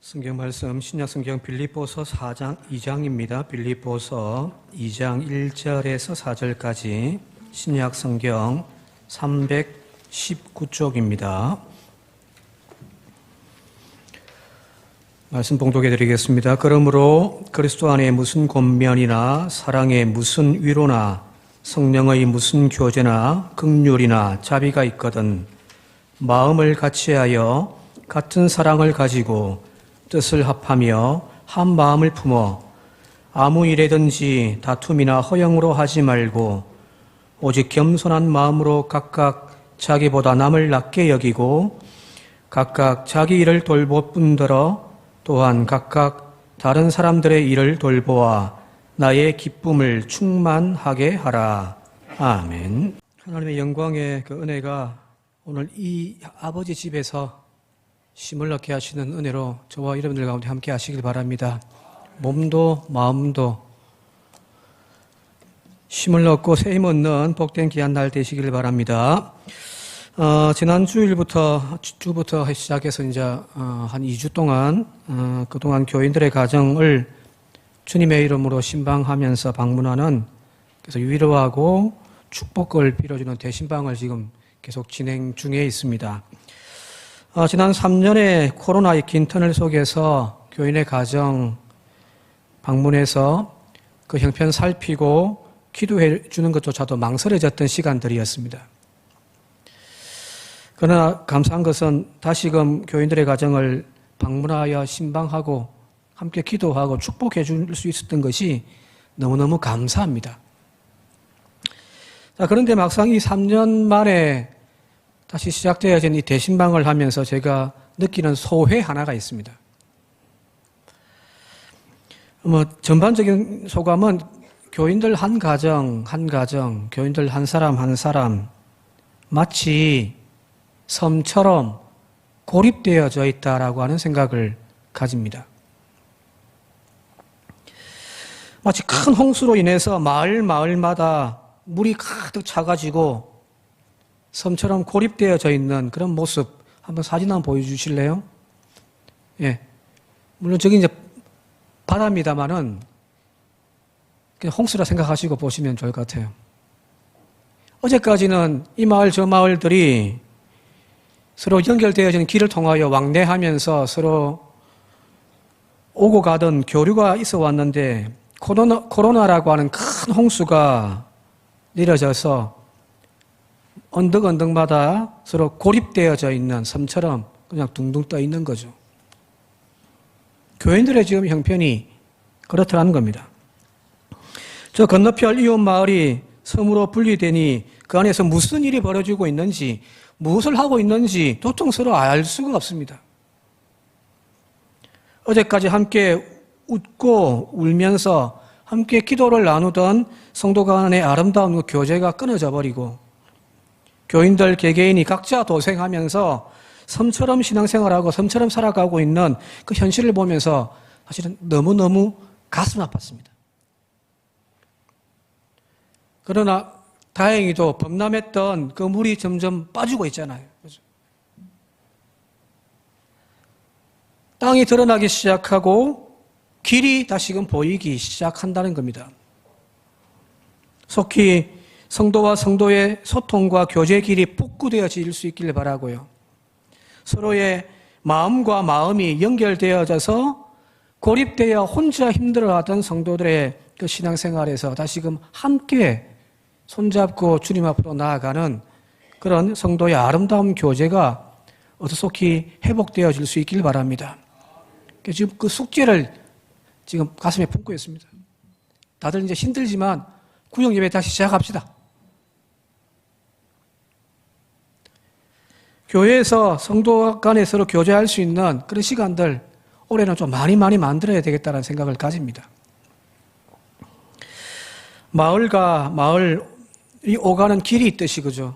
성경 말씀 신약 성경 빌립보서 4장 2장입니다. 빌립보서 2장 1절에서 4절까지 신약 성경 319쪽입니다. 말씀 봉독해 드리겠습니다. 그러므로 그리스도 안에 무슨 권면이나 사랑의 무슨 위로나 성령의 무슨 교제나 긍휼이나 자비가 있거든 마음을 같이하여 같은 사랑을 가지고 뜻을 합하며 한 마음을 품어 아무 일에든지 다툼이나 허영으로 하지 말고 오직 겸손한 마음으로 각각 자기보다 남을 낮게 여기고 각각 자기 일을 돌볼 뿐더러 또한 각각 다른 사람들의 일을 돌보아 나의 기쁨을 충만하게 하라. 아멘. 하나님의 영광의 그 은혜가 오늘 이 아버지 집에서 힘을 얻게 하시는 은혜로 저와 여러분들 가운데 함께 하시길 바랍니다. 몸도 마음도 힘을 얻고 새 힘 얻는 복된 귀한 날 되시길 바랍니다. 지난 주부터 시작해서 이제 한 2주 동안 그동안 교인들의 가정을 주님의 이름으로 신방하면서 방문하는 그래서 위로하고 축복을 빌어주는 대신방을 지금 계속 진행 중에 있습니다. 지난 3년의 코로나의 긴 터널 속에서 교인의 가정 방문해서 그 형편 살피고 기도해 주는 것조차도 망설여졌던 시간들이었습니다. 그러나 감사한 것은 다시금 교인들의 가정을 방문하여 신방하고 함께 기도하고 축복해 줄 수 있었던 것이 너무너무 감사합니다. 자, 그런데 막상 이 3년 만에 다시 시작되어진 이 대신방을 하면서 제가 느끼는 소회 하나가 있습니다. 전반적인 소감은 교인들 한 가정, 교인들 한 사람 마치 섬처럼 고립되어져 있다라고 하는 생각을 가집니다. 마치 큰 홍수로 인해서 마을마다 물이 가득 차가지고 섬처럼 고립되어져 있는 그런 모습 한번 사진 한번 보여주실래요? 예. 물론 저기 이제 바다입니다만은 그냥 홍수라 생각하시고 보시면 좋을 것 같아요. 어제까지는 이 마을 저 마을들이 서로 연결되어진 길을 통하여 왕래하면서 서로 오고 가던 교류가 있어 왔는데 코로나라고 하는 큰 홍수가 내려져서 언덕마다 서로 고립되어져 있는 섬처럼 그냥 둥둥 떠 있는 거죠. 교인들의 지금 형편이 그렇다는 겁니다. 저 건너편 이웃 마을이 섬으로 분리되니 그 안에서 무슨 일이 벌어지고 있는지 무엇을 하고 있는지 도통 서로 알 수가 없습니다. 어제까지 함께 웃고 울면서 함께 기도를 나누던 성도 간의 아름다운 그 교제가 끊어져 버리고 교인들 개개인이 각자 도생하면서 섬처럼 신앙생활하고 섬처럼 살아가고 있는 그 현실을 보면서 사실은 너무너무 가슴 아팠습니다. 그러나 다행히도 범람했던 그 물이 점점 빠지고 있잖아요. 그렇죠? 땅이 드러나기 시작하고 길이 다시금 보이기 시작한다는 겁니다. 속히 성도와 성도의 소통과 교제 길이 복구되어질 수 있기를 바라고요. 서로의 마음과 마음이 연결되어져서 고립되어 혼자 힘들어하던 성도들의 그 신앙생활에서 다시금 함께 손잡고 주님 앞으로 나아가는 그런 성도의 아름다운 교제가 어디속히 회복되어질 수 있기를 바랍니다. 지금 그 숙제를 지금 가슴에 품고 있습니다. 다들 이제 힘들지만 구역 예배 다시 시작합시다. 교회에서 성도 간에 서로 교제할 수 있는 그런 시간들 올해는 좀 많이 만들어야 되겠다는 생각을 가집니다. 마을과 마을이 오가는 길이 있듯이 그죠?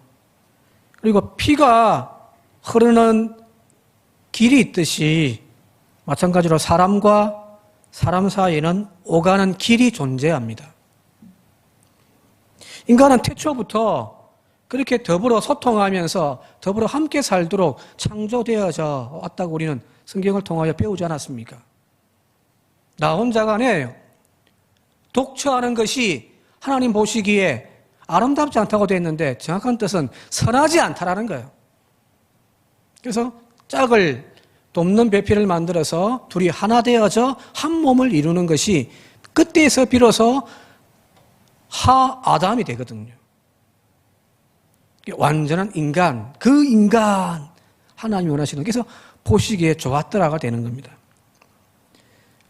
그리고 피가 흐르는 길이 있듯이 마찬가지로 사람과 사람 사이에는 오가는 길이 존재합니다. 인간은 태초부터 그렇게 더불어 소통하면서 더불어 함께 살도록 창조되어져 왔다고 우리는 성경을 통하여 배우지 않았습니까? 나 혼자가 아니에요. 독처하는 것이 하나님 보시기에 아름답지 않다고 되어 있는데 정확한 뜻은 선하지 않다라는 거예요. 그래서 짝을 돕는 배필을 만들어서 둘이 하나 되어져 한 몸을 이루는 것이 그때에서 비로소 아담이 되거든요. 완전한 인간, 그 인간 하나님이 원하시는, 그래서 보시기에 좋았더라가 되는 겁니다.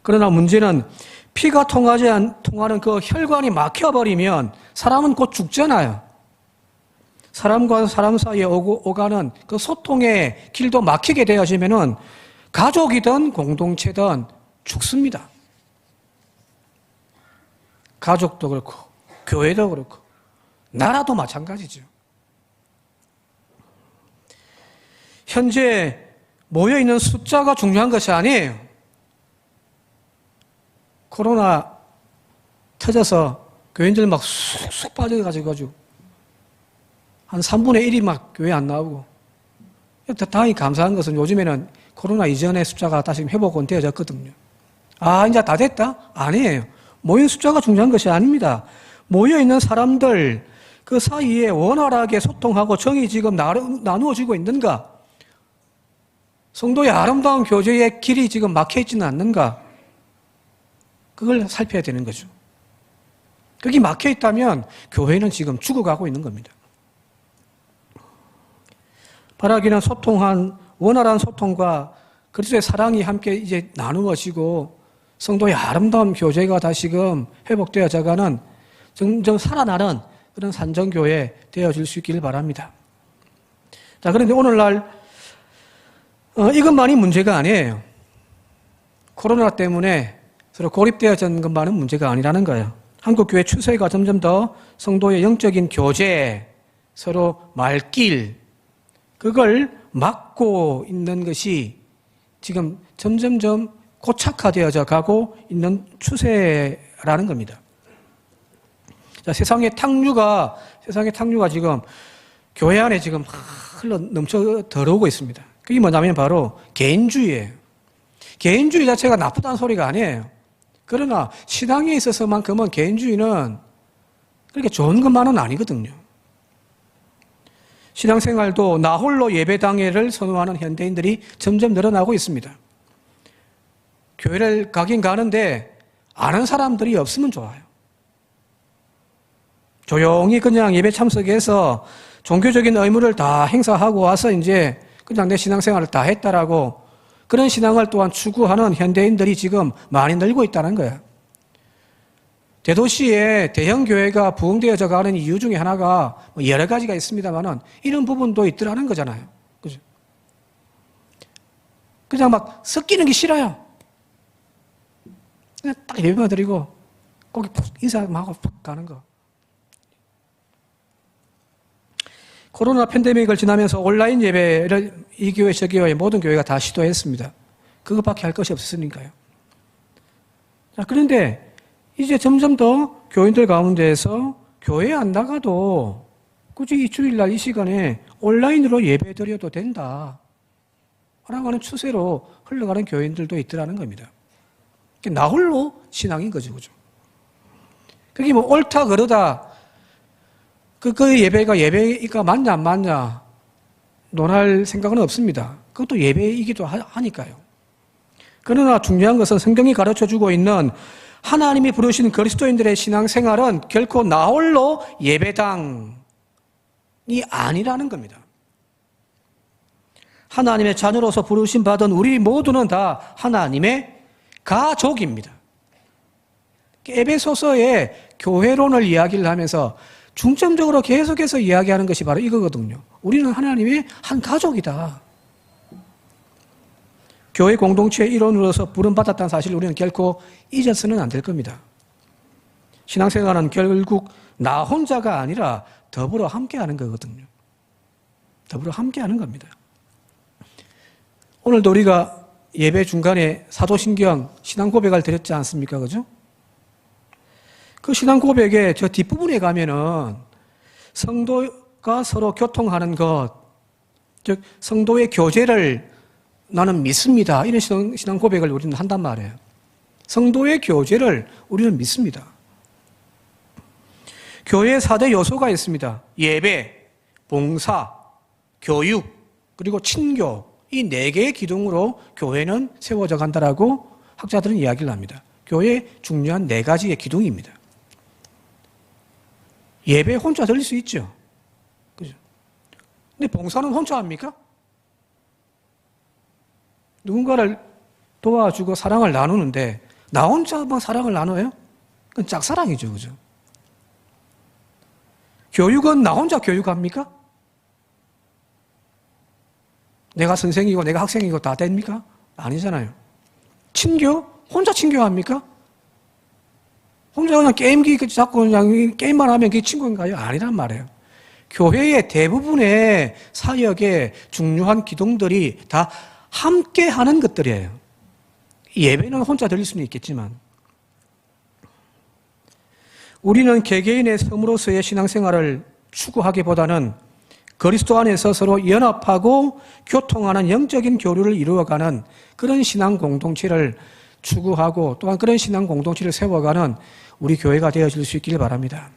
그러나 문제는 피가 통하는 그 혈관이 막혀버리면 사람은 곧 죽잖아요. 사람과 사람 사이에 오가는 그 소통의 길도 막히게 되어지면은 가족이든 공동체든 죽습니다. 가족도 그렇고 교회도 그렇고 나라도 마찬가지죠. 현재 모여있는 숫자가 중요한 것이 아니에요. 코로나 터져서 교인들 막 쑥쑥 빠져가지고 한 3분의 1이 막 교회 안 나오고, 다행히 감사한 것은 요즘에는 코로나 이전의 숫자가 다시 회복은 되어졌거든요. 아, 이제 다 됐다? 아니에요. 모인 숫자가 중요한 것이 아닙니다. 모여있는 사람들 그 사이에 원활하게 소통하고 정이 지금 나누어지고 있는가? 성도의 아름다운 교제의 길이 지금 막혀있지는 않는가? 그걸 살펴야 되는 거죠. 그게 막혀있다면 교회는 지금 죽어가고 있는 겁니다. 바라기는 원활한 소통과 그리스도의 사랑이 함께 이제 나누어지고 성도의 아름다운 교제가 다시금 회복되어져가는 점점 살아나는 그런 산정교회 되어질 수 있기를 바랍니다. 자, 그런데 오늘날 이것만이 문제가 아니에요. 코로나 때문에 서로 고립되어진 것만은 문제가 아니라는 거예요. 한국교회 추세가 점점 더 성도의 영적인 교제, 서로 말길, 그걸 막고 있는 것이 지금 점점점 고착화되어져 가고 있는 추세라는 겁니다. 자, 세상의 탕류가 지금 교회 안에 지금 흘러 넘쳐 들어오고 있습니다. 그게 뭐냐면 바로 개인주의예요. 개인주의 자체가 나쁘다는 소리가 아니에요. 그러나 신앙에 있어서만큼은 개인주의는 그렇게 좋은 것만은 아니거든요. 신앙생활도 나 홀로 예배당회를 선호하는 현대인들이 점점 늘어나고 있습니다. 교회를 가긴 가는데 아는 사람들이 없으면 좋아요. 조용히 그냥 예배 참석해서 종교적인 의무를 다 행사하고 와서 이제 그냥 내 신앙생활을 다 했다라고 그런 신앙을 또한 추구하는 현대인들이 지금 많이 늘고 있다는 거예요. 대도시에 대형 교회가 부흥되어져 가는 이유 중에 하나가 여러 가지가 있습니다만은 이런 부분도 있더라는 거잖아요. 그죠? 그냥 막 섞이는 게 싫어요. 그냥 딱 예배만 드리고 거기 인사만 하고 푹 가는 거. 코로나 팬데믹을 지나면서 온라인 예배를 이 교회 저 교회 모든 교회가 다 시도했습니다. 그것밖에 할 것이 없었으니까요. 자, 그런데 이제 점점 더 교인들 가운데에서 교회에 안 나가도 굳이 이 주일날 이 시간에 온라인으로 예배 드려도 된다 라고 하는 추세로 흘러가는 교인들도 있더라는 겁니다. 나 홀로 신앙인 거죠. 그죠? 그게 뭐 옳다 그러다 그 예배가 맞냐 안 맞냐 논할 생각은 없습니다. 그것도 예배이기도 하니까요. 그러나 중요한 것은 성경이 가르쳐주고 있는 하나님이 부르신 그리스도인들의 신앙생활은 결코 나 홀로 예배당이 아니라는 겁니다. 하나님의 자녀로서 부르심 받은 우리 모두는 다 하나님의 가족입니다. 에베소서의 교회론을 이야기를 하면서 중점적으로 계속해서 이야기하는 것이 바로 이거거든요. 우리는 하나님의 한 가족이다. 교회 공동체의 일원으로서 부름받았다는 사실을 우리는 결코 잊어서는 안 될 겁니다. 신앙생활은 결국 나 혼자가 아니라 더불어 함께하는 거거든요. 더불어 함께하는 겁니다. 오늘도 우리가 예배 중간에 사도신경 신앙 고백을 드렸지 않습니까? 그죠? 그 신앙 고백의 저 뒷부분에 가면은 성도가 서로 교통하는 것, 즉 성도의 교제를 나는 믿습니다. 이런 신앙 고백을 우리는 한단 말이에요. 성도의 교제를 우리는 믿습니다. 교회의 4대 요소가 있습니다. 예배, 봉사, 교육, 그리고 친교. 이 4개의 기둥으로 교회는 세워져 간다라고 학자들은 이야기를 합니다. 교회의 중요한 4가지의 기둥입니다. 예배 혼자 드릴 수 있죠. 그죠? 근데 봉사는 혼자 합니까? 누군가를 도와주고 사랑을 나누는데 나 혼자만 사랑을 나눠요? 그건 짝사랑이죠. 그죠? 교육은 나 혼자 교육합니까? 내가 선생이고 내가 학생이고 다 됩니까? 아니잖아요. 친교? 혼자 친교합니까? 혼자 그냥 게임기 잡고 그냥 게임만 하면 그게 친구인가요? 아니란 말이에요. 교회의 대부분의 사역의 중요한 기둥들이 다 함께 하는 것들이에요. 예배는 혼자 드릴 수는 있겠지만 우리는 개개인의 섬으로서의 신앙생활을 추구하기보다는 그리스도 안에서 서로 연합하고 교통하는 영적인 교류를 이루어가는 그런 신앙 공동체를 추구하고 또한 그런 신앙 공동체를 세워가는 우리 교회가 되어질 수 있기를 바랍니다.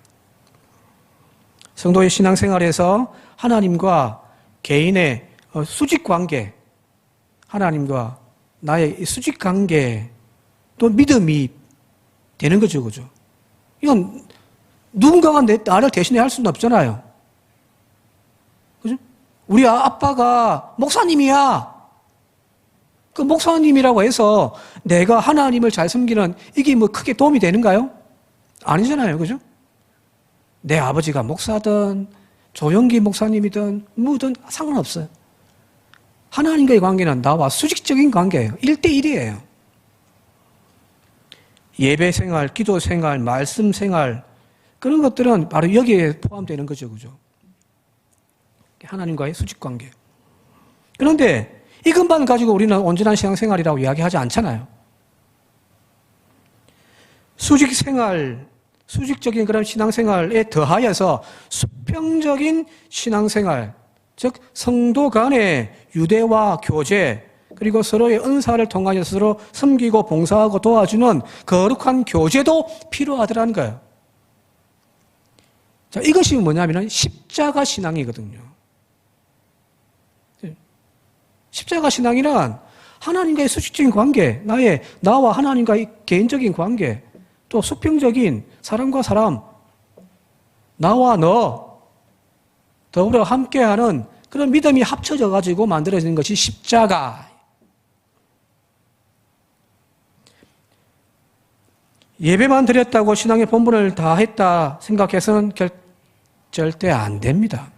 성도의 신앙생활에서 하나님과 개인의 수직관계, 하나님과 나의 수직관계 또 믿음이 되는 거죠. 그죠? 이건 누군가가 나를 대신해 할 수는 없잖아요. 그죠? 우리 아빠가 목사님이야. 그 목사님이라고 해서 내가 하나님을 잘 섬기는 이게 뭐 크게 도움이 되는가요? 아니잖아요. 그죠? 내 아버지가 목사든 조영기 목사님이든 뭐든 상관없어요. 하나님과의 관계는 나와 수직적인 관계예요. 1대1이에요. 예배 생활, 기도 생활, 말씀 생활 그런 것들은 바로 여기에 포함되는 거죠. 그죠? 하나님과의 수직 관계. 그런데 이것만 가지고 우리는 온전한 신앙생활이라고 이야기하지 않잖아요. 수직생활, 수직적인 그런 신앙생활에 더하여서 수평적인 신앙생활, 즉 성도 간의 유대와 교제, 그리고 서로의 은사를 통하여 서로 섬기고 봉사하고 도와주는 거룩한 교제도 필요하더라는 거예요. 자, 이것이 뭐냐면 십자가 신앙이거든요. 십자가 신앙이란 하나님과의 수직적인 관계, 나와 하나님과의 개인적인 관계, 또 수평적인 사람과 사람, 나와 너, 더불어 함께하는 그런 믿음이 합쳐져 가지고 만들어지는 것이 십자가. 예배만 드렸다고 신앙의 본분을 다했다 생각해서는 절대 안 됩니다.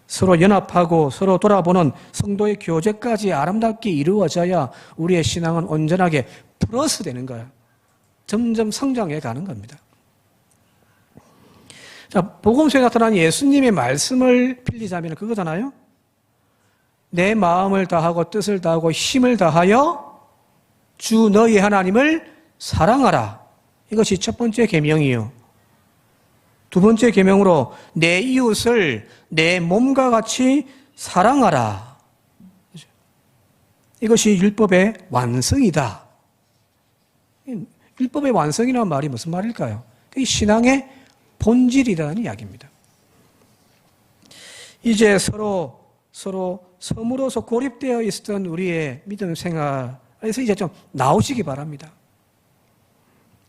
서로 연합하고 서로 돌아보는 성도의 교제까지 아름답게 이루어져야 우리의 신앙은 온전하게 플러스 되는 거예요. 점점 성장해 가는 겁니다. 자, 복음서에 나타난 예수님의 말씀을 빌리자면 그거잖아요. 내 마음을 다하고 뜻을 다하고 힘을 다하여 주 너희 하나님을 사랑하라. 이것이 첫 번째 계명이요. 두 번째 계명으로 내 이웃을 내 몸과 같이 사랑하라. 이것이 율법의 완성이다. 율법의 완성이라는 말이 무슨 말일까요? 이 신앙의 본질이라는 이야기입니다. 이제 서로 섬으로서 고립되어 있었던 우리의 믿음 생활에서 이제 좀 나오시기 바랍니다.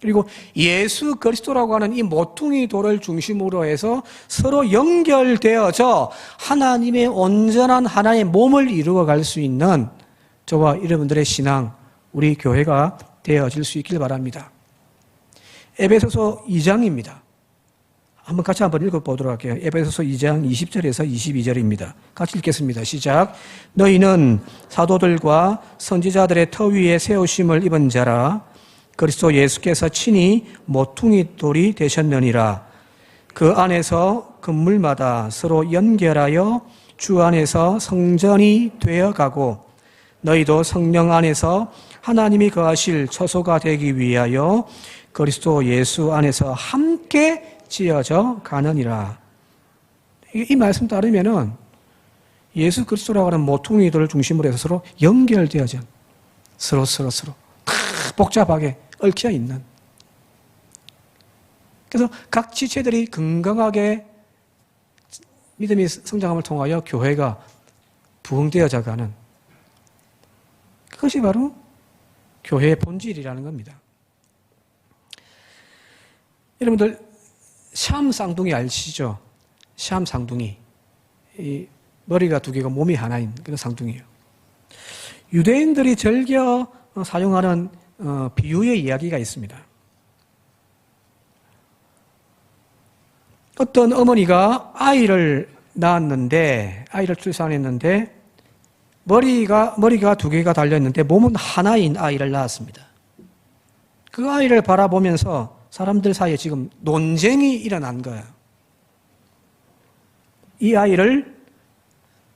그리고 예수 그리스도라고 하는 이 모퉁이 돌을 중심으로 해서 서로 연결되어져 하나님의 온전한 하나의 몸을 이루어갈 수 있는 저와 여러분들의 신앙, 우리 교회가 되어질 수 있길 바랍니다. 에베소서 2장입니다. 같이 한번 읽어보도록 할게요. 에베소서 2장 20절에서 22절입니다. 같이 읽겠습니다. 시작. 너희는 사도들과 선지자들의 터 위에 세우심을 입은 자라. 그리스도 예수께서 친히 모퉁이 돌이 되셨느니라. 그 안에서 건물마다 서로 연결하여 주 안에서 성전이 되어가고 너희도 성령 안에서 하나님이 거하실 처소가 되기 위하여 그리스도 예수 안에서 함께 지어져 가느니라. 이 말씀 따르면은 예수 그리스도라고 하는 모퉁이들을 중심으로 해서 서로 연결되어져 서로 다 복잡하게 얽혀 있는. 그래서 각 지체들이 건강하게 믿음이 성장함을 통하여 교회가 부흥되어져가는, 그것이 바로 교회의 본질이라는 겁니다. 여러분들 샴 쌍둥이 아시죠? 샴 쌍둥이. 이 머리가 두 개고 몸이 하나인 그런 쌍둥이에요. 유대인들이 즐겨 사용하는 비유의 이야기가 있습니다. 어떤 어머니가 아이를 낳았는데, 아이를 출산했는데 머리가 두 개가 달려있는데 몸은 하나인 아이를 낳았습니다. 그 아이를 바라보면서 사람들 사이에 지금 논쟁이 일어난 거예요. 이 아이를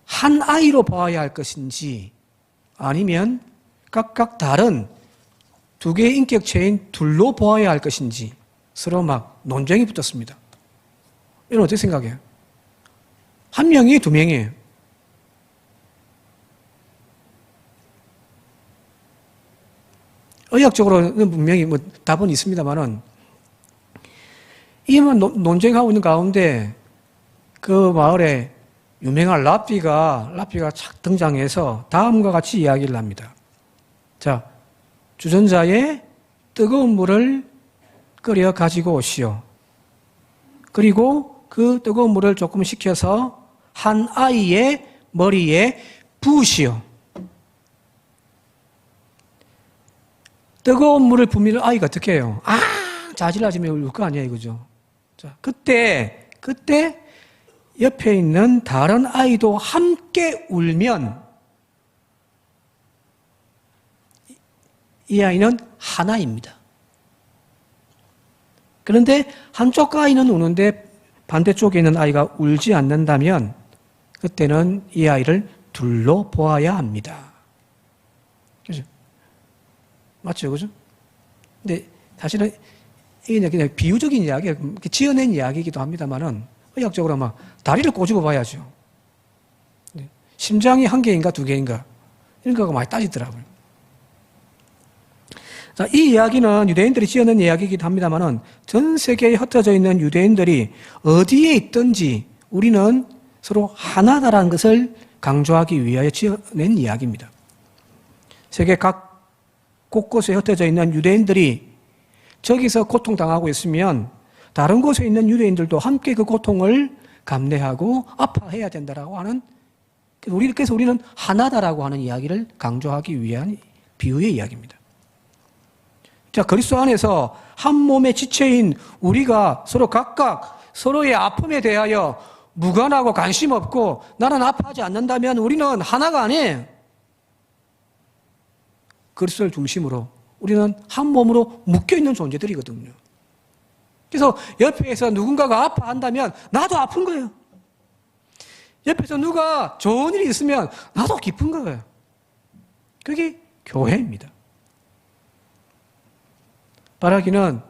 한 아이로 봐야 할 것인지 아니면 각각 다른 두 개의 인격체인 둘로 보아야 할 것인지 서로 막 논쟁이 붙었습니다. 이건 어떻게 생각해요? 한 명이 두 명이에요. 의학적으로는 분명히 뭐 답은 있습니다만은, 이만 논쟁하고 있는 가운데 그 마을에 유명한 랍비가 착 등장해서 다음과 같이 이야기를 합니다. 자, 주전자에 뜨거운 물을 끓여 가지고 오시오. 그리고 그 뜨거운 물을 조금 식혀서 한 아이의 머리에 부으시오. 뜨거운 물을 부으면 아이가 어떻게 해요? 자질라지면 울 거 아니야, 이거죠. 자, 그때 옆에 있는 다른 아이도 함께 울면 이 아이는 하나입니다. 그런데 한쪽 아이는 우는데 반대쪽에 있는 아이가 울지 않는다면 그때는 이 아이를 둘로 보아야 합니다. 그죠? 맞죠? 그죠? 근데 사실은 이게 그냥 비유적인 이야기, 지어낸 이야기이기도 합니다만은 의학적으로 아마 다리를 꼬집어 봐야죠. 심장이 한 개인가 두 개인가 이런 거가 많이 따지더라고요. 자, 이 이야기는 유대인들이 지어낸 이야기이기도 합니다만은 전 세계에 흩어져 있는 유대인들이 어디에 있든지 우리는 서로 하나다라는 것을 강조하기 위하여 지어낸 이야기입니다. 세계 각 곳곳에 흩어져 있는 유대인들이 저기서 고통당하고 있으면 다른 곳에 있는 유대인들도 함께 그 고통을 감내하고 아파해야 된다라고 하는, 그래서 우리는 하나다라고 하는 이야기를 강조하기 위한 비유의 이야기입니다. 자, 그리스도 안에서 한 몸의 지체인 우리가 서로 각각 서로의 아픔에 대하여 무관하고 관심 없고 나는 아파하지 않는다면 우리는 하나가 아니에요. 그리스도를 중심으로 우리는 한 몸으로 묶여있는 존재들이거든요. 그래서 옆에서 누군가가 아파한다면 나도 아픈 거예요. 옆에서 누가 좋은 일이 있으면 나도 기쁜 거예요. 그게 교회입니다. 바라기는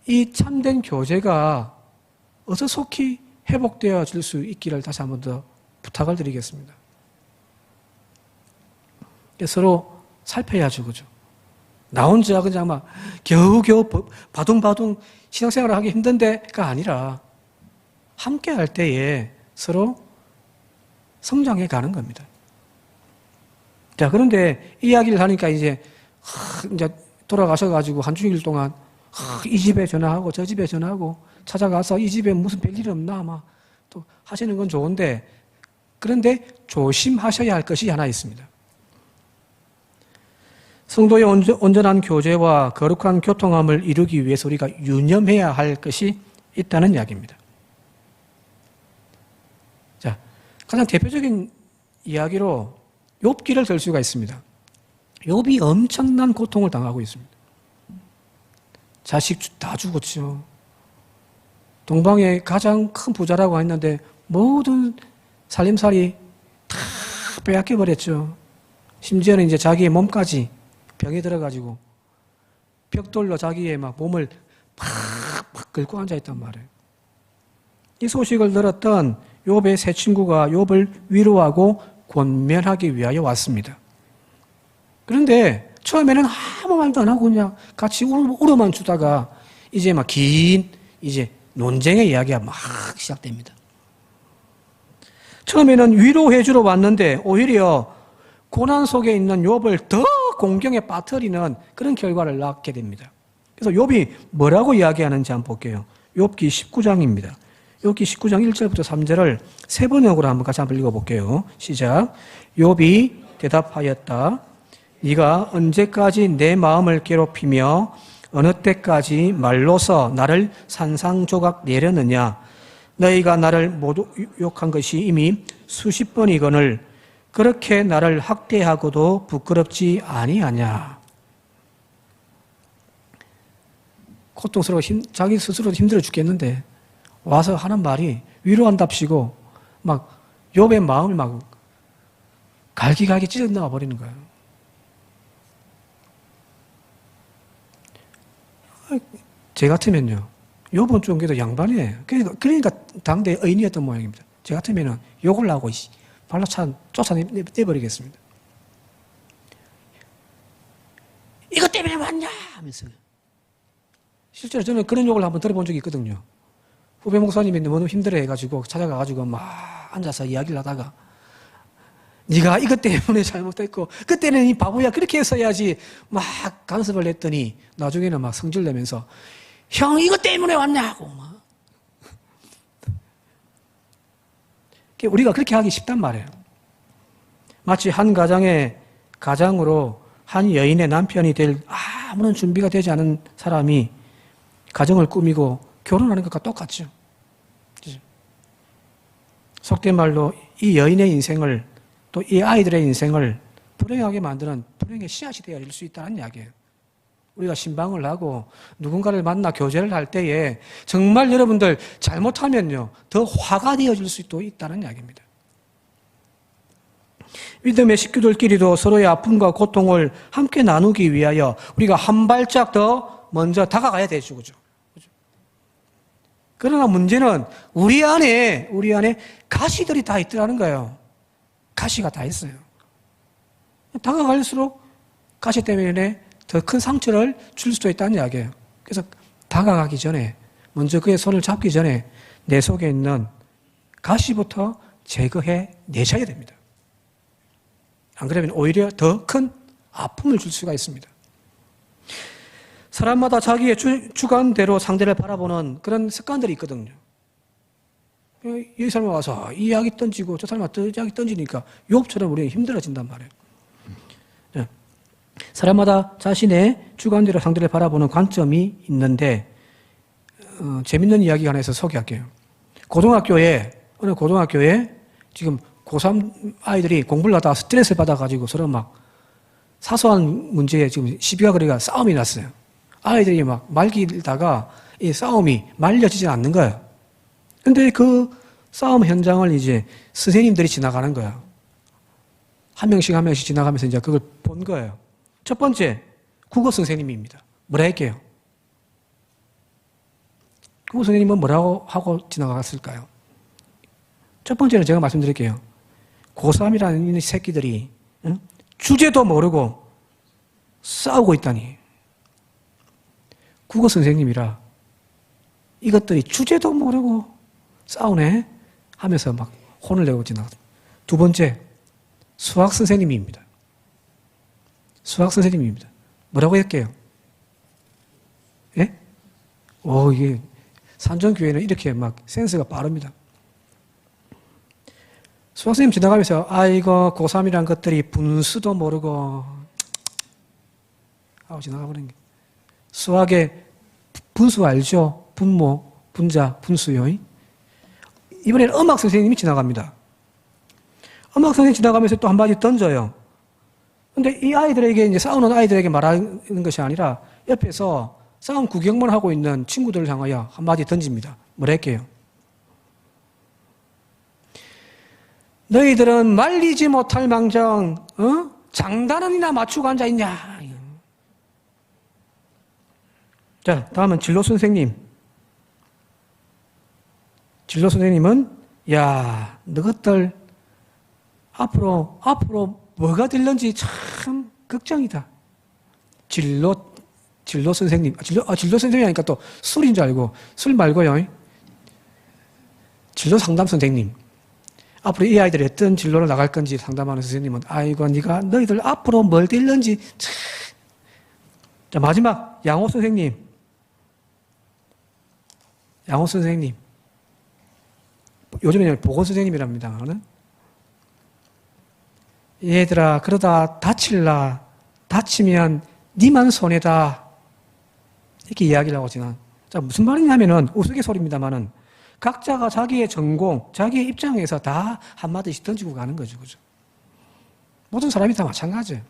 이 참된 교제가 어서 속히 회복되어질 수 있기를 다시 한 번 더 부탁을 드리겠습니다. 서로 살펴야죠, 그죠? 나 혼자 그냥 막 겨우겨우 바둥바둥 신앙생활을 하기 힘든데가 아니라 함께 할 때에 서로 성장해 가는 겁니다. 자, 그런데 이 이야기를 하니까 이제 돌아가셔가지고 한 주일 동안 이 집에 전화하고 저 집에 전화하고 찾아가서 이 집에 무슨 별일 없나 막 또 하시는 건 좋은데, 그런데 조심하셔야 할 것이 하나 있습니다. 성도의 온전한 교제와 거룩한 교통함을 이루기 위해서 우리가 유념해야 할 것이 있다는 이야기입니다. 자, 가장 대표적인 이야기로 욥기를 들 수가 있습니다. 욥이 엄청난 고통을 당하고 있습니다. 자식 다 죽었죠. 동방의 가장 큰 부자라고 했는데 모든 살림살이 다 빼앗겨버렸죠. 심지어는 이제 자기의 몸까지 병에 들어가지고 벽돌로 자기의 막 몸을 팍팍 긁고 앉아있단 말이에요. 이 소식을 들었던 욥의 세 친구가 욥을 위로하고 권면하기 위하여 왔습니다. 그런데 처음에는 아무 말도 안 하고 그냥 같이 울어만 주다가 이제 막 긴 이제 논쟁의 이야기가 막 시작됩니다. 처음에는 위로해 주러 왔는데 오히려 고난 속에 있는 욥을 더 공경에 빠뜨리는 그런 결과를 낳게 됩니다. 그래서 욥이 뭐라고 이야기하는지 한번 볼게요. 욥기 19장입니다. 욥기 19장 1절부터 3절을 세 번역으로 같이 한번 읽어볼게요. 시작. 욥이 대답하였다. 네가 언제까지 내 마음을 괴롭히며 어느 때까지 말로서 나를 산상조각 내려느냐. 너희가 나를 모두 욕한 것이 이미 수십 번이거늘 그렇게 나를 학대하고도 부끄럽지 아니하냐. 고통스러워 자기 스스로도 힘들어 죽겠는데 와서 하는 말이 위로한답시고 막 욥의 마음을 막 갈기갈기 찢어 나와 버리는 거예요. 제 같으면요. 욥은 좀 그래도 양반이에요. 그러니까 당대 의인이었던 모양입니다. 제 같으면은 욕을 하고 발로 쫓아내버리겠습니다. 이것 때문에 왔냐 하면서. 실제로 저는 그런 욕을 한번 들어본 적이 있거든요. 후배 목사님이 너무 힘들어해가지고 찾아가가지고 막 앉아서 이야기를 하다가 네가 이것 때문에 잘못했고 그때는 이 바보야 그렇게 했어야지 막 간섭을 했더니 나중에는 막 성질내면서 형 이것 때문에 왔냐고 막. 우리가 그렇게 하기 쉽단 말이에요. 마치 한 가장으로 한 여인의 남편이 될 아무런 준비가 되지 않은 사람이 가정을 꾸미고 결혼하는 것과 똑같죠. 속된 말로 이 여인의 인생을 또 이 아이들의 인생을 불행하게 만드는 불행의 씨앗이 되어질 수 있다는 이야기예요. 우리가 신방을 하고 누군가를 만나 교제를 할 때에 정말 여러분들 잘못하면요 더 화가 되어질 수도 있다는 이야기입니다. 믿음의 식구들끼리도 서로의 아픔과 고통을 함께 나누기 위하여 우리가 한 발짝 더 먼저 다가가야 되죠. 그죠? 그러나 문제는 우리 안에 가시들이 다 있더라는 거예요. 가시가 다 있어요. 다가갈수록 가시 때문에 더 큰 상처를 줄 수도 있다는 이야기예요. 그래서 다가가기 전에 먼저 그의 손을 잡기 전에 내 속에 있는 가시부터 제거해 내셔야 됩니다. 안 그러면 오히려 더 큰 아픔을 줄 수가 있습니다. 사람마다 자기의 주관대로 상대를 바라보는 그런 습관들이 있거든요. 이 사람이 와서 이 이야기 던지고 저 사람이 또 이야기 던지니까 욥처럼 우리는 힘들어진단 말이에요. 사람마다 자신의 주관대로 상대를 바라보는 관점이 있는데 재밌는 이야기 하나 해서 소개할게요. 어느 고등학교에 지금 고3 아이들이 공부를 하다가 스트레스를 받아가지고 서로 막 사소한 문제에 지금 시비가 그러니까 싸움이 났어요. 아이들이 막 말리다가 이 싸움이 말려지지 않는 거예요. 근데 그 싸움 현장을 이제 선생님들이 지나가는 거예요. 한 명씩 지나가면서 이제 그걸 본 거예요. 첫 번째, 국어 선생님입니다. 뭐라 할게요? 국어 선생님은 뭐라고 하고 지나갔을까요? 첫 번째는 제가 말씀드릴게요. 고3이라는 이 새끼들이 주제도 모르고 싸우고 있다니. 국어 선생님이라 이것들이 주제도 모르고 싸우네 하면서 막 혼을 내고 지나갔습니다. 두 번째, 수학 선생님입니다. 수학 선생님입니다. 뭐라고 할게요? 예? 이게 산정교회는 이렇게 막 센스가 빠릅니다. 수학 선생님 지나가면서 아이고 고3이란 것들이 분수도 모르고 하고 지나가버린 게. 수학의 분수 알죠? 분모, 분자, 분수요. 이번에는 음악 선생님이 지나갑니다. 음악 선생님이 지나가면서 또 한마디 던져요. 근데 이 아이들에게 이제 싸우는 아이들에게 말하는 것이 아니라 옆에서 싸움 구경만 하고 있는 친구들을 향하여 한마디 던집니다. 뭐라 할게요? 너희들은 말리지 못할 망정, 장단은이나 맞추고 앉아있냐? 자, 다음은 진로 선생님. 진로 선생님은 야, 너것들 앞으로 뭐가 될런지 참 걱정이다. 진로 선생님, 진로 선생님이 하니까 또 술인 줄 알고, 술 말고요. 진로 상담 선생님. 앞으로 이 아이들이 어떤 진로를 나갈 건지 상담하는 선생님은, 아이고, 너희들 앞으로 뭘 될런지 참. 자, 마지막, 양호 선생님. 요즘에는 보건 선생님이랍니다. 얘들아, 그러다 다치면 니만 손해다. 이렇게 이야기를 하고 지난. 자, 무슨 말이냐면은 우스갯소리입니다만은 각자가 자기의 전공, 자기의 입장에서 다 한마디씩 던지고 가는 거죠. 그죠? 모든 사람이 다 마찬가지예요.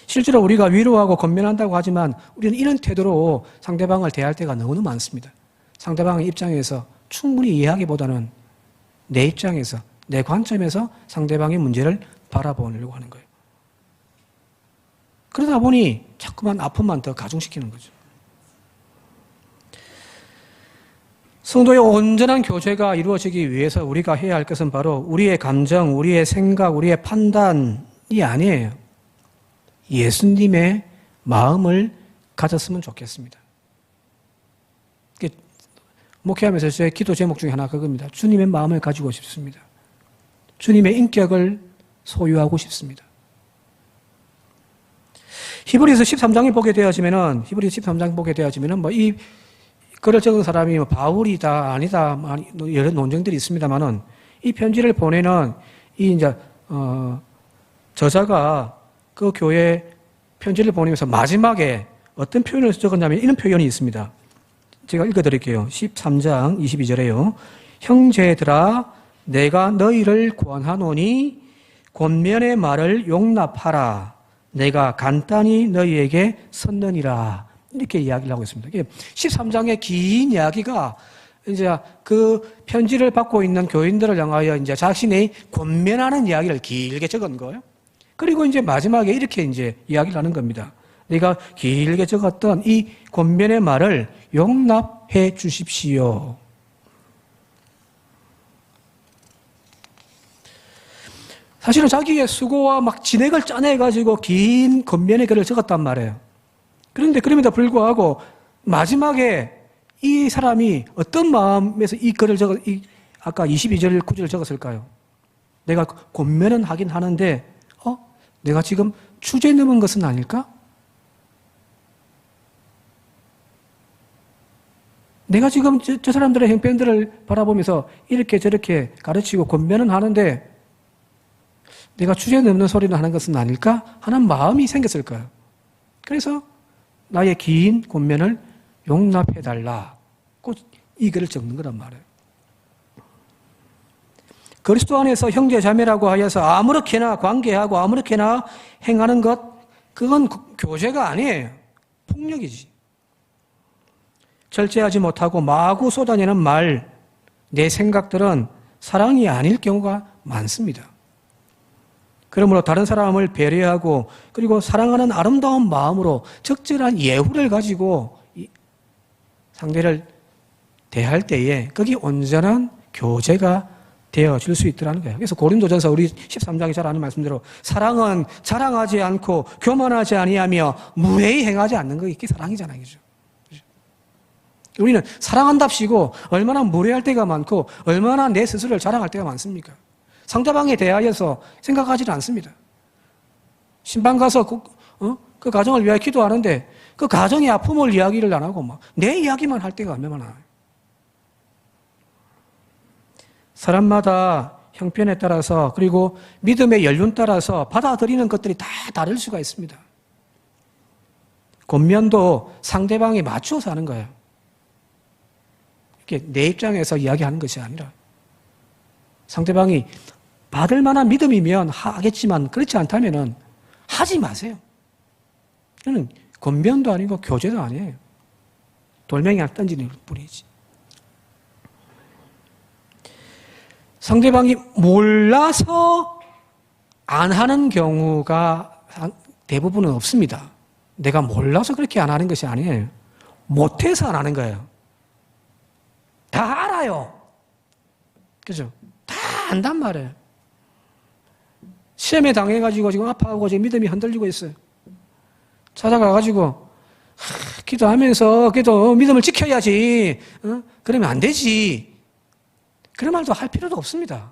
실제로 우리가 위로하고 권면한다고 하지만 우리는 이런 태도로 상대방을 대할 때가 너무 많습니다. 상대방의 입장에서 충분히 이해하기보다는 내 입장에서, 내 관점에서 상대방의 문제를 바라보려고 하는 거예요. 그러다 보니 자꾸만 아픔만 더 가중시키는 거죠. 성도의 온전한 교제가 이루어지기 위해서 우리가 해야 할 것은 바로 우리의 감정, 우리의 생각, 우리의 판단이 아니에요. 예수님의 마음을 가졌으면 좋겠습니다. 목회하면서 저의 기도 제목 중에 하나 그겁니다. 주님의 마음을 가지고 싶습니다. 주님의 인격을 소유하고 싶습니다. 히브리서 13장에 보게 되어지면은, 이 글을 적은 사람이 바울이다, 아니다, 여러 논쟁들이 있습니다만은, 이 편지를 보내는, 저자가 그 교회 편지를 보내면서 마지막에 어떤 표현을 적었냐면, 이런 표현이 있습니다. 제가 읽어드릴게요. 13장 22절에요. 형제들아, 내가 너희를 권하노니, 권면의 말을 용납하라. 내가 간단히 너희에게 섰느니라. 이렇게 이야기를 하고 있습니다. 13장의 긴 이야기가 이제 그 편지를 받고 있는 교인들을 향하여 이제 자신의 권면하는 이야기를 길게 적은 거예요. 그리고 이제 마지막에 이렇게 이제 이야기를 하는 겁니다. 내가 길게 적었던 이 권면의 말을 용납해 주십시오. 사실은 자기의 수고와 막 진액을 짜내가지고 긴 권면의 글을 적었단 말이에요. 그런데 그럼에도 불구하고 마지막에 이 사람이 어떤 마음에서 이 글을 아까 22절 9절을 적었을까요? 내가 권면은 하긴 하는데 내가 지금 주제 넘은 것은 아닐까? 내가 지금 저 사람들의 형편들을 바라보면서 이렇게 저렇게 가르치고 권면은 하는데 내가 주제 넘는 소리를 하는 것은 아닐까 하는 마음이 생겼을까요? 그래서 나의 긴 권면을 용납해달라고 이 글을 적는 거란 말이에요. 그리스도 안에서 형제 자매라고 하여서 아무렇게나 관계하고 아무렇게나 행하는 것, 그건 교제가 아니에요. 폭력이지. 절제하지 못하고 마구 쏟아내는 말, 내 생각들은 사랑이 아닐 경우가 많습니다. 그러므로 다른 사람을 배려하고 그리고 사랑하는 아름다운 마음으로 적절한 예후를 가지고 상대를 대할 때에 그게 온전한 교제가 되어질 수 있더라는 거예요. 그래서 고린도전서 우리 13장이 잘 아는 말씀대로 사랑은 자랑하지 않고 교만하지 아니하며 무례히 행하지 않는 거, 이게 사랑이잖아요. 그죠? 우리는 사랑한답시고 얼마나 무례할 때가 많고 얼마나 내 스스로를 자랑할 때가 많습니까? 상대방에 대하여서 생각하지는 않습니다. 신방 가서 그 가정을 위하여 기도하는데 그 가정의 아픔을 이야기를 안 하고 막 내 이야기만 할 때가 얼마나 많아요. 사람마다 형편에 따라서 그리고 믿음의 연륜 따라서 받아들이는 것들이 다 다를 수가 있습니다. 권면도 상대방에 맞춰서 하는 거예요. 이렇게 내 입장에서 이야기하는 것이 아니라 상대방이 받을 만한 믿음이면 하겠지만 그렇지 않다면 하지 마세요. 이거는 권면도 아니고 교제도 아니에요. 돌멩이 안 던지는 뿐이지. 상대방이 몰라서 안 하는 경우가 대부분은 없습니다. 내가 몰라서 그렇게 안 하는 것이 아니에요. 못해서 안 하는 거예요. 다 알아요. 그죠? 다 안단 말이에요. 시험에 당해가지고 지금 아파하고 지금 믿음이 흔들리고 있어요. 찾아가가지고 기도하면서 그래도 믿음을 지켜야지. 그러면 안 되지. 그런 말도 할 필요도 없습니다.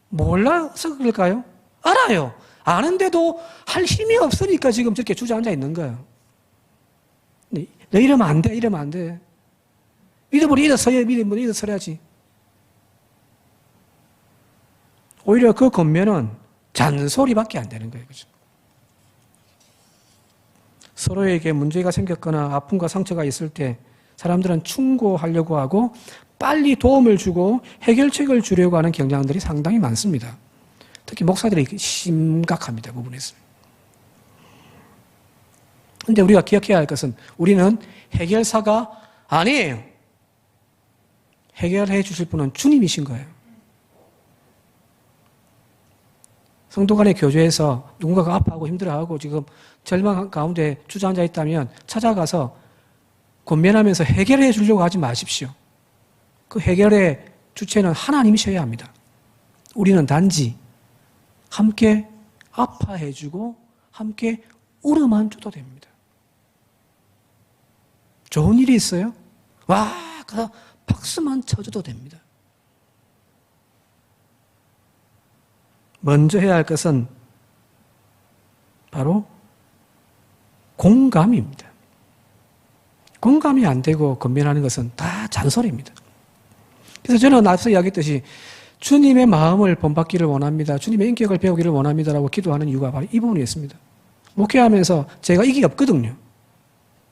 몰라서 그럴까요? 알아요. 아는데도 할 힘이 없으니까 지금 저렇게 주저앉아 있는 거예요. 너 이러면 안 돼, 이러면 안 돼. 믿음으로 일어서야, 믿음으로 일어서야지. 오히려 그 겉면은 잔소리밖에 안 되는 거예요. 그죠? 서로에게 문제가 생겼거나 아픔과 상처가 있을 때 사람들은 충고하려고 하고 빨리 도움을 주고 해결책을 주려고 하는 경향들이 상당히 많습니다. 특히 목사들이 심각합니다. 그 부분에서. 그런데 우리가 기억해야 할 것은 우리는 해결사가 아니에요. 해결해 주실 분은 주님이신 거예요. 성도 간의 교제에서 누군가가 아파하고 힘들어하고 지금 절망 가운데 주저앉아 있다면 찾아가서 권면하면서 해결해 주려고 하지 마십시오. 그 해결의 주체는 하나님이셔야 합니다. 우리는 단지 함께 아파해 주고 함께 울어만 줘도 됩니다. 좋은 일이 있어요? 와, 그래서 박수만 쳐줘도 됩니다. 먼저 해야 할 것은 바로 공감입니다. 공감이 안 되고 권면하는 것은 다 잔소리입니다. 그래서 저는 앞서 이야기했듯이 주님의 마음을 본받기를 원합니다. 주님의 인격을 배우기를 원합니다라고 기도하는 이유가 바로 이 부분이었습니다. 목회하면서 제가 이게 없거든요.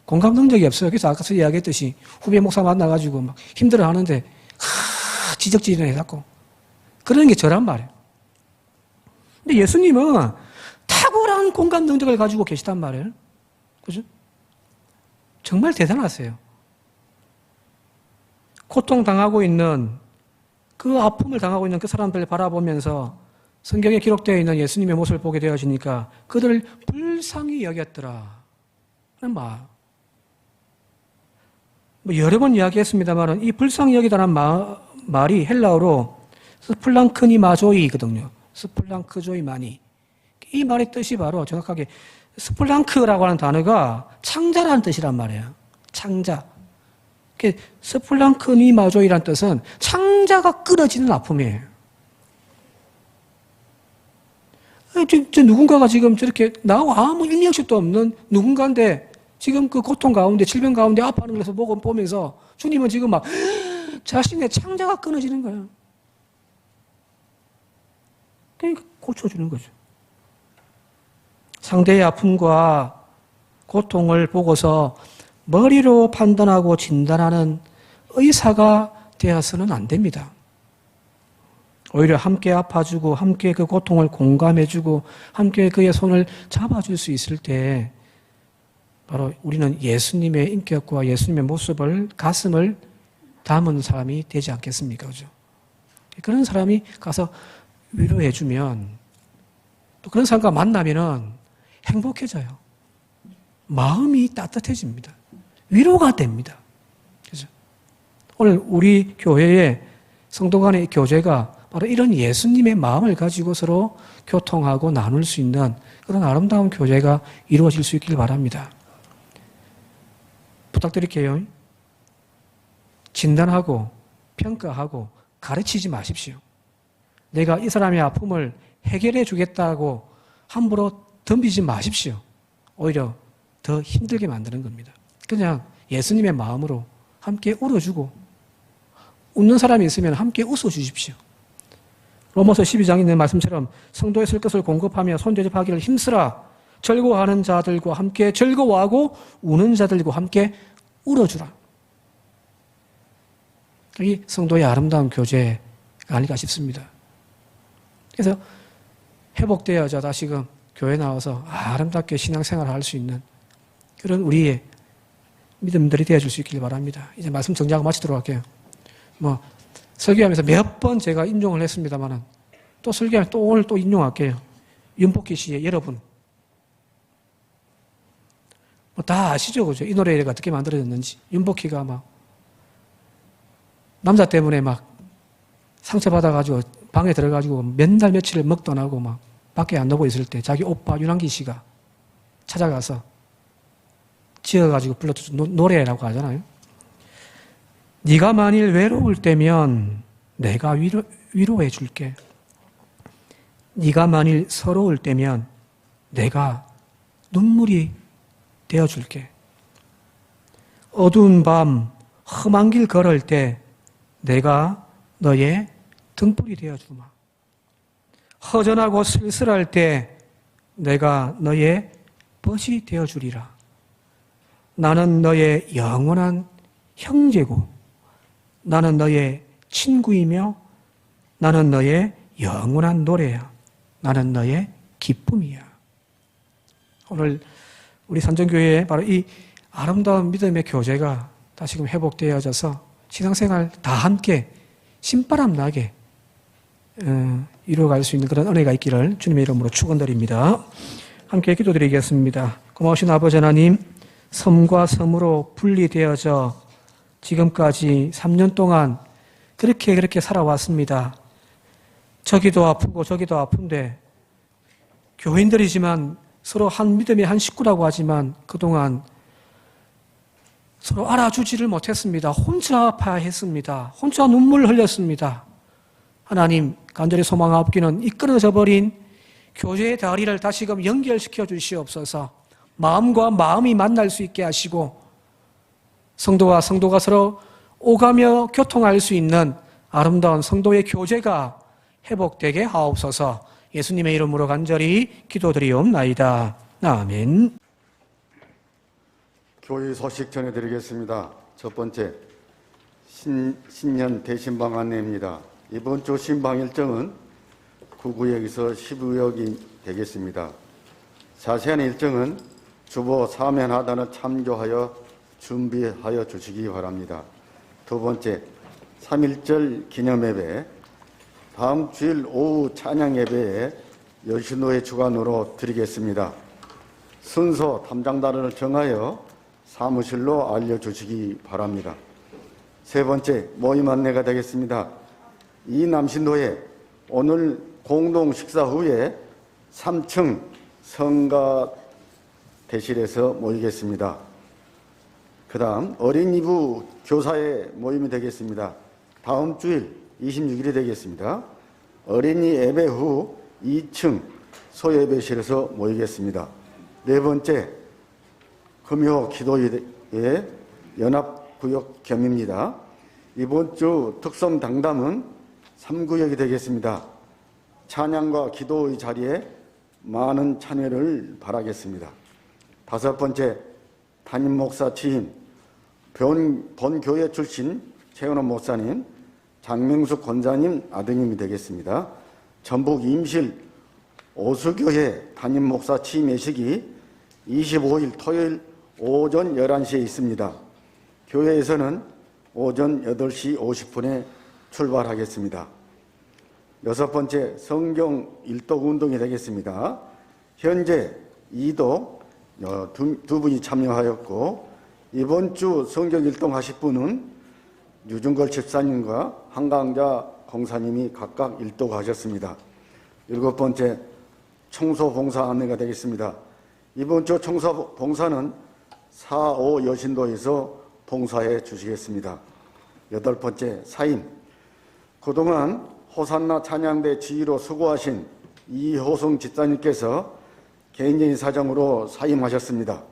공감 능력이 없어요. 그래서 아까 이야기했듯이 후배 목사 만나가지고 막 힘들어 하는데 지적질이나 해갖고 그러는 게 저란 말이에요. 근데 예수님은 탁월한 공감 능력을 가지고 계시단 말이에요. 그죠? 정말 대단하세요. 고통당하고 있는 그 아픔을 당하고 있는 그 사람들을 바라보면서 성경에 기록되어 있는 예수님의 모습을 보게 되어지니까 그들을 불쌍히 여겼더라. 그런 말. 여러 번 이야기했습니다만 이 불쌍히 여기다는 말이 헬라어로 스플랑크니마조이거든요. 스플랑크조이마니. 이 말의 뜻이 바로 정확하게 스플랑크라고 하는 단어가 창자라는 뜻이란 말이에요. 창자. 스플랑크니마조이라는 뜻은 창자가 끊어지는 아픔이에요. 저 누군가가 지금 저렇게 나하고 아무 인연식도 없는 누군가인데 지금 그 고통 가운데 질병 가운데 아파하는 것을 보면서 주님은 지금 막 자신의 창자가 끊어지는 거예요. 그러니까 고쳐주는 거죠. 상대의 아픔과 고통을 보고서 머리로 판단하고 진단하는 의사가 되어서는 안 됩니다. 오히려 함께 아파주고 함께 그 고통을 공감해주고 함께 그의 손을 잡아줄 수 있을 때 바로 우리는 예수님의 인격과 예수님의 모습을 가슴을 담은 사람이 되지 않겠습니까? 그죠? 그런 사람이 가서 위로해주면 또 그런 사람과 만나면은 행복해져요. 마음이 따뜻해집니다. 위로가 됩니다. 그죠? 오늘 우리 교회의 성도 간의 교제가 바로 이런 예수님의 마음을 가지고 서로 교통하고 나눌 수 있는 그런 아름다운 교제가 이루어질 수 있길 바랍니다. 부탁드릴게요. 진단하고 평가하고 가르치지 마십시오. 내가 이 사람의 아픔을 해결해 주겠다고 함부로 덤비지 마십시오. 오히려 더 힘들게 만드는 겁니다. 그냥 예수님의 마음으로 함께 울어주고 웃는 사람이 있으면 함께 웃어주십시오. 로마서 12장에 있는 말씀처럼 성도의 쓸 것을 공급하며 손대접하기를 힘쓰라. 즐거워하는 자들과 함께 즐거워하고 우는 자들과 함께 울어주라. 이 성도의 아름다운 교제가 아닐까 싶습니다. 그래서 회복되어져 다시금 교회 나와서 아름답게 신앙생활을 할 수 있는 그런 우리의 믿음들이 되어줄 수 있길 바랍니다. 이제 말씀 정리하고 마치도록 할게요. 설교하면서 몇 번 제가 인용을 했습니다만은 또 설교하면서 또 오늘 또 인용할게요. 윤복희 씨의 여러분. 다 아시죠? 그죠? 이 노래가 어떻게 만들어졌는지. 윤복희가 남자 때문에 막 상처받아가지고 방에 들어가지고 몇 날 며칠을 먹도 안 하고 막 밖에 안 나오고 있을 때 자기 오빠 윤한기 씨가 찾아가서 지어가지고 불러준 노래라고 하잖아요. 네가 만일 외로울 때면 내가 위로해 줄게. 네가 만일 서러울 때면 내가 눈물이 되어 줄게. 어두운 밤 험한 길 걸을 때 내가 너의 등불이 되어 주마. 허전하고 쓸쓸할 때 내가 너의 벗이 되어 주리라. 나는 너의 영원한 형제고 나는 너의 친구이며 나는 너의 영원한 노래야. 나는 너의 기쁨이야. 오늘 우리 산정교회에 바로 이 아름다운 믿음의 교제가 다시금 회복되어져서 신앙생활 다 함께 신바람 나게 이루어갈 수 있는 그런 은혜가 있기를 주님의 이름으로 축원드립니다. 함께 기도드리겠습니다. 고마우신 아버지 하나님, 섬과 섬으로 분리되어져 지금까지 3년 동안 그렇게 살아왔습니다. 저기도 아프고 저기도 아픈데 교인들이지만 서로 한 믿음의 한 식구라고 하지만 그동안 서로 알아주지를 못했습니다. 혼자 아파했습니다. 혼자 눈물 흘렸습니다. 하나님, 간절히 소망하옵기는 이 끊어져 버린 교제의 다리를 다시금 연결시켜 주시옵소서. 마음과 마음이 만날 수 있게 하시고 성도와 성도가 서로 오가며 교통할 수 있는 아름다운 성도의 교제가 회복되게 하옵소서. 예수님의 이름으로 간절히 기도드리옵나이다. 아멘. 교회 소식 전해드리겠습니다. 첫 번째, 신년 대신방 안내입니다. 이번 주 신방 일정은 9구역에서 15역이 되겠습니다. 자세한 일정은 주보 사면하단을 참조하여 준비하여 주시기 바랍니다. 두 번째, 3.1절 기념예배, 다음 주일 오후 찬양예배에 여신도의 주관으로 드리겠습니다. 순서 담당단을 정하여 사무실로 알려주시기 바랍니다. 세 번째, 모임 안내가 되겠습니다. 이 남신도에 오늘 공동 식사 후에 3층 성가 대실에서 모이겠습니다. 그 다음 어린이부 교사의 모임이 되겠습니다. 다음 주일 26일이 되겠습니다. 어린이 예배 후 2층 소예배실에서 모이겠습니다. 네 번째, 금요 기도회의 연합구역 겸입니다. 이번 주 특성 당담은 3구역이 되겠습니다. 찬양과 기도의 자리에 많은 참여를 바라겠습니다. 다섯 번째, 담임 목사 취임, 본교회 출신 최은호 목사님, 장명숙 권사님 아드님이 되겠습니다. 전북 임실 오수교회 담임 목사 취임 예식이 25일 토요일 오전 11시에 있습니다. 교회에서는 오전 8시 50분에 출발하겠습니다. 여섯 번째, 성경 일독 운동이 되겠습니다. 현재 2독 두 분이 참여하였고 이번 주 성경 일동 하실 분은 유중걸 집사님과 한강자 공사님이 각각 일독하셨습니다. 일곱 번째, 청소 봉사 안내가 되겠습니다. 이번 주 청소 봉사는 4, 5 여신도에서 봉사해 주시겠습니다. 여덟 번째, 사임. 그동안 호산나 찬양대 지휘로 수고하신 이호성 집사님께서 개인적인 사정으로 사임하셨습니다.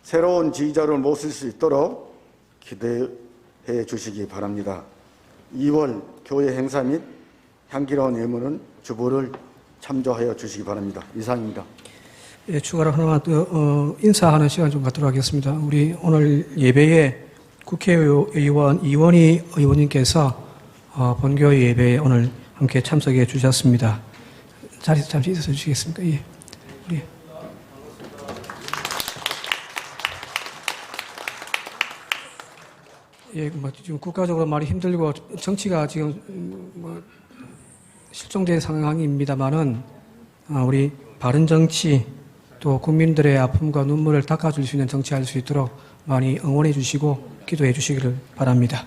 새로운 지휘자를 모실 수 있도록 기대해 주시기 바랍니다. 2월 교회 행사 및 향기로운 예물은 주보를 참조하여 주시기 바랍니다. 이상입니다. 예, 추가로 하나 더 인사하는 시간 좀 갖도록 하겠습니다. 우리 오늘 예배에 국회의원 이원희 의원님께서 본교회 예배에 오늘 함께 참석해 주셨습니다. 자리에서 잠시 있어서 주시겠습니까? 예. 우리. 예, 지금 국가적으로 많이 힘들고 정치가 지금 실종된 상황입니다만은 우리 바른 정치 또 국민들의 아픔과 눈물을 닦아줄 수 있는 정치할 수 있도록 많이 응원해 주시고 기도해 주시기를 바랍니다.